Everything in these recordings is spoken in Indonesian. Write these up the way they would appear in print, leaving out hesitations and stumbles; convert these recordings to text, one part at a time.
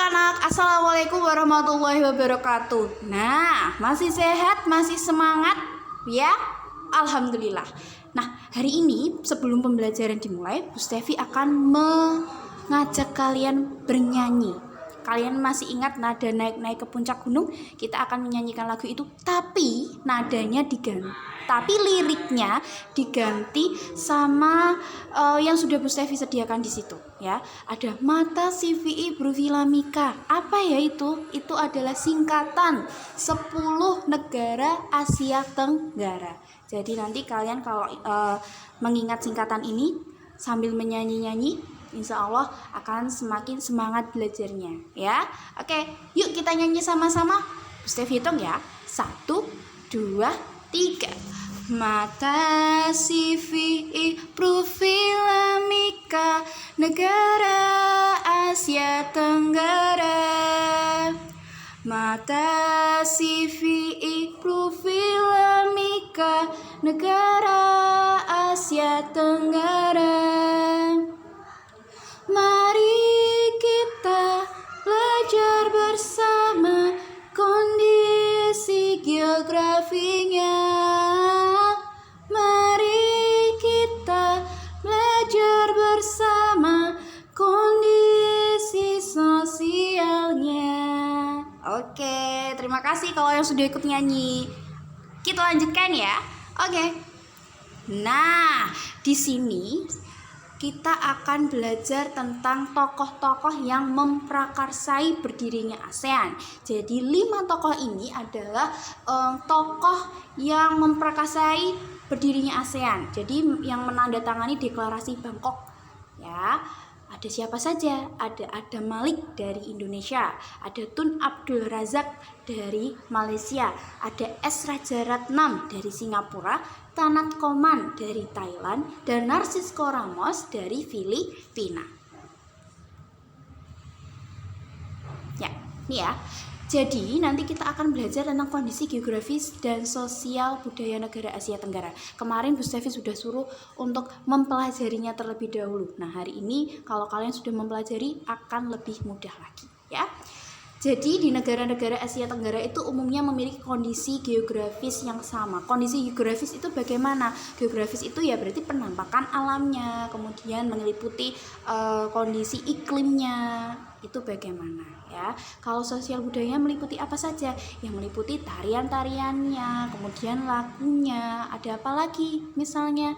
anak-anak, assalamualaikum warahmatullahi wabarakatuh. Nah, masih sehat, masih semangat ya? Alhamdulillah. Nah, hari ini sebelum pembelajaran dimulai, Bu Stevi akan mengajak kalian bernyanyi. Kalian masih ingat nada naik-naik ke puncak gunung? Kita akan menyanyikan lagu itu, tapi nadanya diganti. Tapi liriknya diganti sama yang sudah Bu Stevi sediakan di situ, ya. Ada mata CVI Brufilamika. Apa ya itu? Itu adalah singkatan 10 negara Asia Tenggara. Jadi nanti kalian kalau mengingat singkatan ini sambil menyanyi-nyanyi, insya Allah akan semakin semangat belajarnya, ya. Oke, yuk kita nyanyi sama-sama. Bu Stevi hitung ya. 1, 2, 3. Mata CVI Brufilamika, negara Asia Tenggara. Mata CVI Brufilamika, negara Asia Tenggara. Mari kita belajar bersama kondisi geografinya. Mari kita belajar bersama kondisi sosialnya. Oke, terima kasih kalau yang sudah ikut nyanyi. Kita lanjutkan ya. Oke. Nah, di sini kita akan belajar tentang tokoh-tokoh yang memprakarsai berdirinya ASEAN. Jadi 5 tokoh ini adalah tokoh yang memprakarsai berdirinya ASEAN. Jadi yang menandatangani deklarasi Bangkok, ya. Ada siapa saja? Ada Adam Malik dari Indonesia, ada Tun Abdul Razak dari Malaysia, ada S. Rajaratnam dari Singapura, Tanat Koman dari Thailand, dan Narcisco Ramos dari Filipina. Ya, ini ya. Jadi nanti kita akan belajar tentang kondisi geografis dan sosial budaya negara Asia Tenggara. Kemarin Bu Stevi sudah suruh untuk mempelajarinya terlebih dahulu. Nah, hari ini kalau kalian sudah mempelajari akan lebih mudah lagi, ya. Jadi di negara-negara Asia Tenggara itu umumnya memiliki kondisi geografis yang sama. Kondisi geografis itu bagaimana? Geografis itu ya berarti penampakan alamnya, kemudian meliputi kondisi iklimnya, itu bagaimana, ya. Kalau sosial budaya meliputi apa saja? Yang meliputi tarian-tariannya, kemudian lagunya, ada apa lagi misalnya?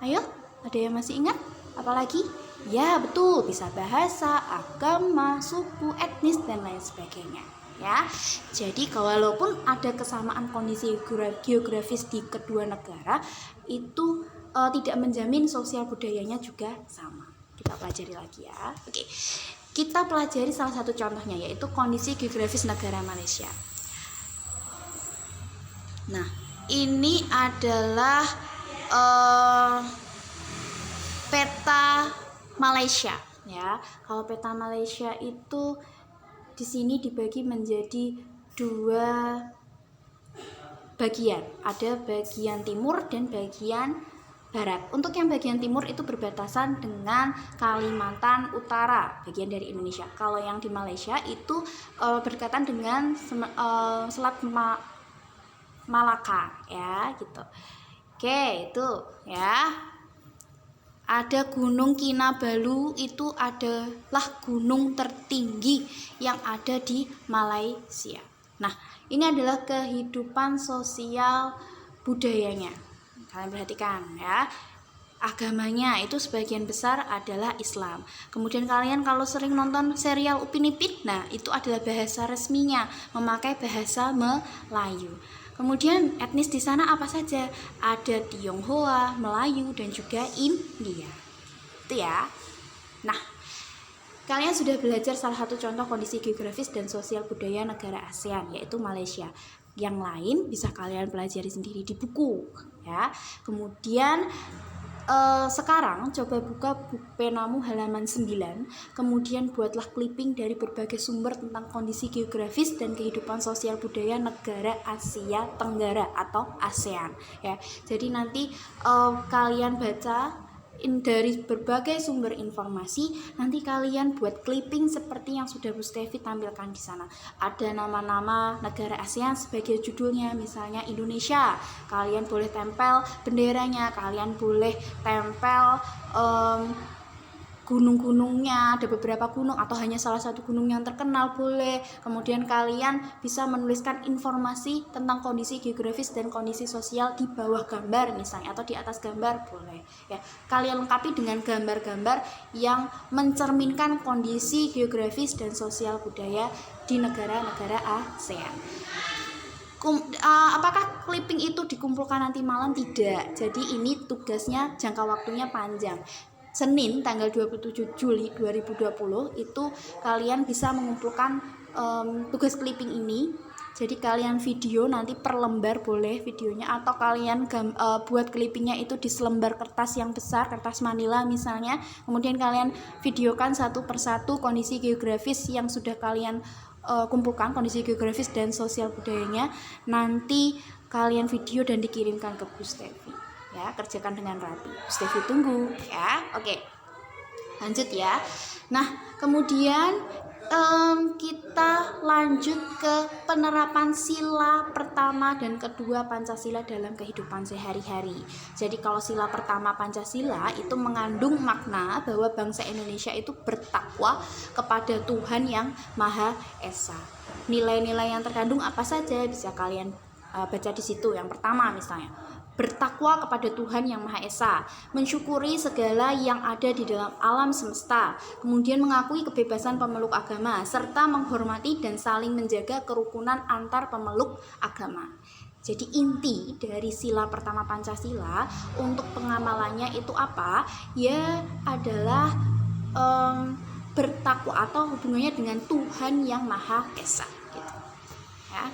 Ayo, ada yang masih ingat? Apalagi? Ya, betul, bisa bahasa, agama, suku, etnis, dan lain sebagainya, ya. Jadi walaupun ada kesamaan kondisi geografis di kedua negara, itu tidak menjamin sosial budayanya juga sama. Kita pelajari lagi ya. Oke. Kita pelajari salah satu contohnya, yaitu kondisi geografis negara Malaysia. Nah, ini adalah peta Malaysia, ya. Kalau peta Malaysia itu di sini dibagi menjadi 2 bagian. Ada bagian timur dan bagian barat. Untuk yang bagian timur itu berbatasan dengan Kalimantan Utara, bagian dari Indonesia. Kalau yang di Malaysia itu berdekatan dengan Selat Malaka, ya, gitu. Oke, itu ya. Ada Gunung Kinabalu, itu adalah gunung tertinggi yang ada di Malaysia. Nah, ini adalah kehidupan sosial budayanya. Kalian perhatikan ya. Agamanya itu sebagian besar adalah Islam. Kemudian kalian kalau sering nonton serial Upin Ipin, nah itu adalah bahasa resminya, memakai bahasa Melayu. Kemudian etnis di sana apa saja? Ada Tionghoa, Melayu, dan juga India. Itu ya. Nah, kalian sudah belajar salah satu contoh kondisi geografis dan sosial budaya negara ASEAN, yaitu Malaysia. Yang lain bisa kalian pelajari sendiri di buku, ya. Kemudian sekarang coba buka penamu halaman 9, kemudian buatlah clipping dari berbagai sumber tentang kondisi geografis dan kehidupan sosial budaya negara Asia Tenggara atau ASEAN, ya. Jadi nanti kalian baca dari berbagai sumber informasi. Nanti kalian buat clipping seperti yang sudah Bu Stefi tampilkan di sana. Ada nama-nama negara ASEAN sebagai judulnya, misalnya Indonesia. Kalian boleh tempel benderanya, kalian boleh tempel gunung-gunungnya, ada beberapa gunung atau hanya salah satu gunung yang terkenal boleh. Kemudian kalian bisa menuliskan informasi tentang kondisi geografis dan kondisi sosial di bawah gambar misalnya, atau di atas gambar boleh ya. Kalian lengkapi dengan gambar-gambar yang mencerminkan kondisi geografis dan sosial budaya di negara-negara ASEAN. Apakah clipping itu dikumpulkan nanti malam? Tidak. Jadi ini tugasnya jangka waktunya panjang. Senin tanggal 27 Juli 2020 itu kalian bisa mengumpulkan tugas clipping ini. Jadi kalian video nanti per lembar boleh videonya, atau kalian buat clippingnya itu di selembar kertas yang besar, kertas manila misalnya. Kemudian kalian videokan satu persatu kondisi geografis yang sudah kalian kumpulkan, kondisi geografis dan sosial budayanya. Nanti kalian video dan dikirimkan ke Bu Stefi. Ya, kerjakan dengan rapi. Bu Stefi tunggu ya. Oke. Lanjut ya. Nah, kemudian kita lanjut ke penerapan sila pertama dan kedua Pancasila dalam kehidupan sehari-hari. Jadi kalau sila pertama Pancasila itu mengandung makna bahwa bangsa Indonesia itu bertakwa kepada Tuhan yang Maha Esa. Nilai-nilai yang terkandung apa saja bisa kalian baca di situ. Yang pertama misalnya, bertakwa kepada Tuhan yang Maha Esa, mensyukuri segala yang ada di dalam alam semesta, kemudian mengakui kebebasan pemeluk agama, serta menghormati dan saling menjaga kerukunan antar pemeluk agama. Jadi inti dari sila pertama Pancasila untuk pengamalannya itu apa? Ya adalah bertakwa atau hubungannya dengan Tuhan yang Maha Esa. Gitu. Ya.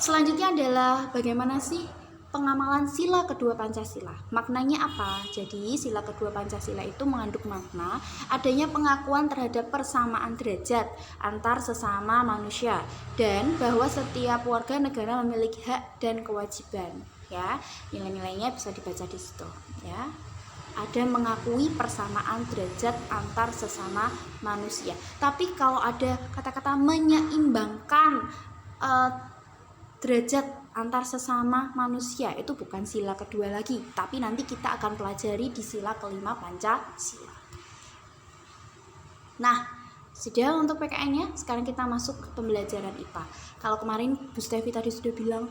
Selanjutnya adalah bagaimana sih pengamalan sila kedua Pancasila? Maknanya apa? Jadi sila kedua Pancasila itu mengandung makna adanya pengakuan terhadap persamaan derajat antar sesama manusia, dan bahwa setiap warga negara memiliki hak dan kewajiban. Ya, nilai-nilainya bisa dibaca di situ. Ya, ada mengakui persamaan derajat antar sesama manusia. Tapi kalau ada kata-kata menyeimbangkan derajat antar sesama manusia, itu bukan sila kedua lagi, tapi nanti kita akan pelajari di sila kelima Pancasila. Nah, sudah untuk PKN-nya, sekarang kita masuk ke pembelajaran IPA. Kalau kemarin Bu Stefi tadi sudah bilang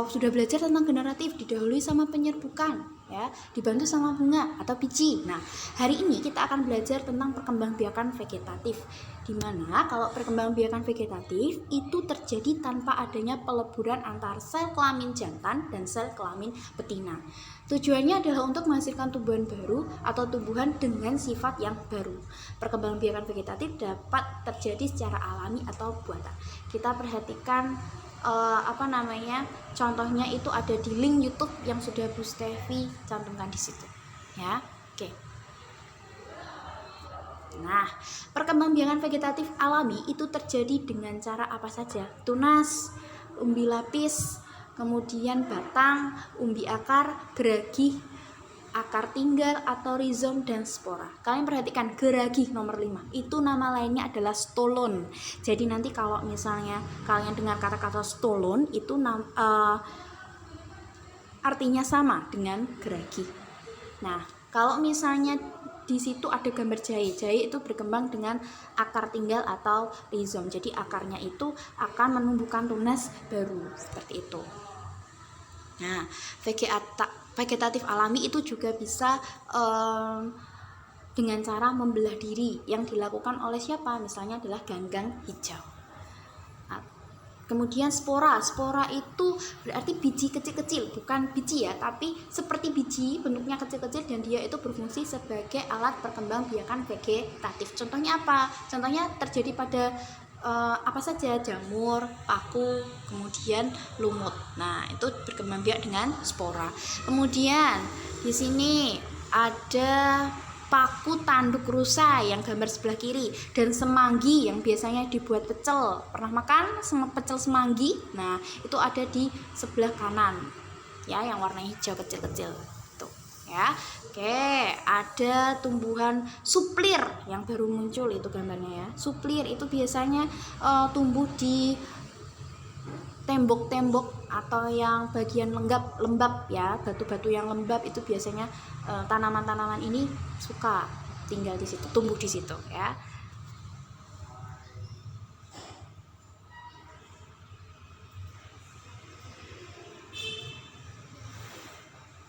sudah belajar tentang generatif, didahului sama penyerbukan, ya, dibantu sama bunga atau biji. Nah, hari ini kita akan belajar tentang perkembangbiakan vegetatif, di mana kalau perkembangbiakan vegetatif itu terjadi tanpa adanya peleburan antara sel kelamin jantan dan sel kelamin betina. Tujuannya adalah untuk menghasilkan tumbuhan baru atau tumbuhan dengan sifat yang baru. Perkembangbiakan vegetatif dapat terjadi secara alami atau buatan. Kita perhatikan contohnya itu ada di link YouTube yang sudah Bu Stefi cantumkan di situ. Ya, oke. Nah, perkembangbiakan vegetatif alami itu terjadi dengan cara apa saja? Tunas, umbi lapis, kemudian batang, umbi akar, geragi, akar tinggal atau rizom, dan spora. Kalian perhatikan geragi nomor 5, itu nama lainnya adalah stolon. Jadi nanti kalau misalnya kalian dengar kata-kata stolon itu artinya sama dengan geragi. Nah, kalau misalnya di situ ada gambar jahe. Jahe itu berkembang dengan akar tinggal atau rizom. Jadi akarnya itu akan menumbuhkan tunas baru seperti itu. Nah, vegetatif alami itu juga bisa dengan cara membelah diri yang dilakukan oleh siapa? Misalnya adalah ganggang hijau. Kemudian spora itu berarti biji kecil-kecil, bukan biji ya, tapi seperti biji, bentuknya kecil-kecil, dan dia itu berfungsi sebagai alat perkembangbiakan vegetatif. Contohnya apa? Contohnya terjadi pada apa saja? Jamur, paku, kemudian lumut. Nah, itu berkembangbiak dengan spora. Kemudian di sini ada paku tanduk rusa yang gambar sebelah kiri, dan semanggi yang biasanya dibuat pecel. Pernah makan pecel semanggi? Nah, itu ada di sebelah kanan ya, yang warnanya hijau kecil-kecil tuh ya. Oke, ada tumbuhan suplir yang baru muncul itu gambarnya ya. Suplir itu biasanya tumbuh di tembok-tembok atau yang bagian lembab ya, batu-batu yang lembab itu biasanya tanaman-tanaman ini suka tinggal di situ, tumbuh di situ ya.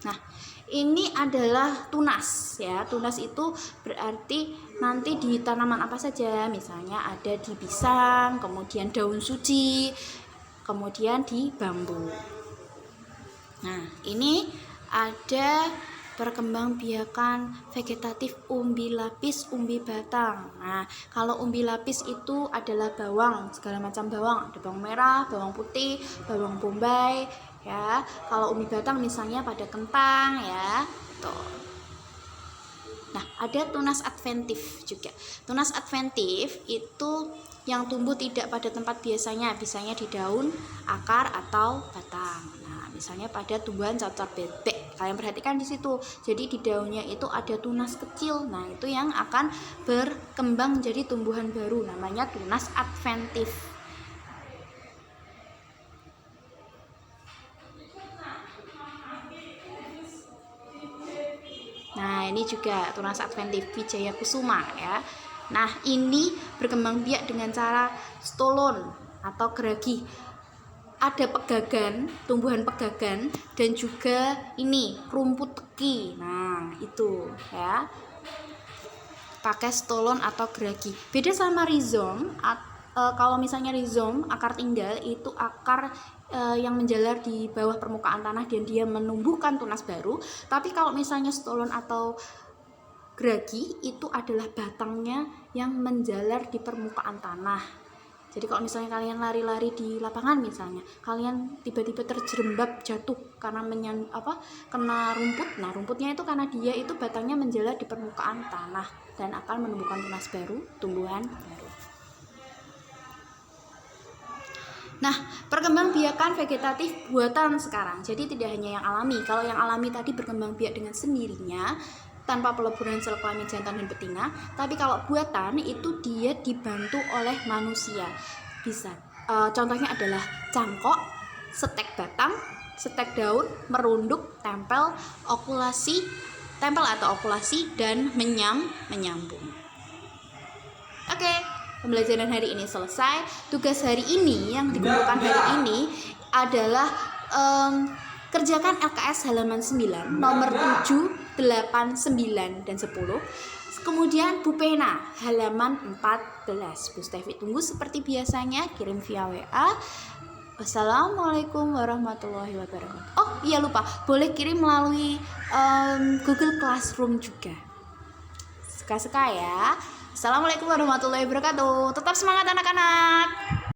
Nah, ini adalah tunas ya. Tunas itu berarti nanti di tanaman apa saja, misalnya ada di pisang, kemudian daun suji, kemudian di bambu. Nah, ini ada perkembangbiakan vegetatif umbi lapis, umbi batang. Nah, kalau umbi lapis itu adalah bawang, segala macam bawang, ada bawang merah, bawang putih, bawang bombay ya. Kalau umbi batang misalnya pada kentang ya. Tuh. Nah, ada tunas adventif juga. Tunas adventif itu yang tumbuh tidak pada tempat biasanya di daun, akar atau batang. Nah, misalnya pada tumbuhan cocor bebek. Kalian perhatikan di situ. Jadi di daunnya itu ada tunas kecil. Nah, itu yang akan berkembang menjadi tumbuhan baru, namanya tunas adventif. Nah, ini juga tunas adventif Wijaya Kusuma ya. Nah, ini berkembang biak dengan cara stolon atau geragi. Ada pegagan, tumbuhan pegagan, dan juga ini rumput teki. Nah, itu ya. Pakai stolon atau geragi. Beda sama rhizome. Kalau misalnya rhizome, akar tinggal itu akar yang menjalar di bawah permukaan tanah dan dia menumbuhkan tunas baru. Tapi kalau misalnya stolon atau geragi itu adalah batangnya yang menjalar di permukaan tanah. Jadi kalau misalnya kalian lari-lari di lapangan misalnya, kalian tiba-tiba terjerembab jatuh karena kena rumput. Nah, rumputnya itu karena dia itu batangnya menjalar di permukaan tanah dan akan menumbuhkan tunas baru, tumbuhan baru. Nah, perkembangbiakan vegetatif buatan sekarang. Jadi tidak hanya yang alami. Kalau yang alami tadi berkembang biak dengan sendirinya tanpa peleburan sel kelamin jantan dan betina. Tapi kalau buatan itu dia dibantu oleh manusia. Bisa. Contohnya adalah cangkok, setek batang, setek daun, merunduk, tempel atau okulasi dan menyambung. Oke. Pembelajaran hari ini selesai. Tugas hari ini yang dikumpulkan hari ini adalah kerjakan LKS halaman 9, nomor 7, 8, 9, dan 10. Kemudian Bu Pena halaman 14. Bu Stevi tunggu seperti biasanya, kirim via WA. Wassalamualaikum warahmatullahi wabarakatuh. Oh iya lupa, boleh kirim melalui Google Classroom juga. Suka-suka ya. Assalamualaikum warahmatullahi wabarakatuh. Tetap semangat anak-anak.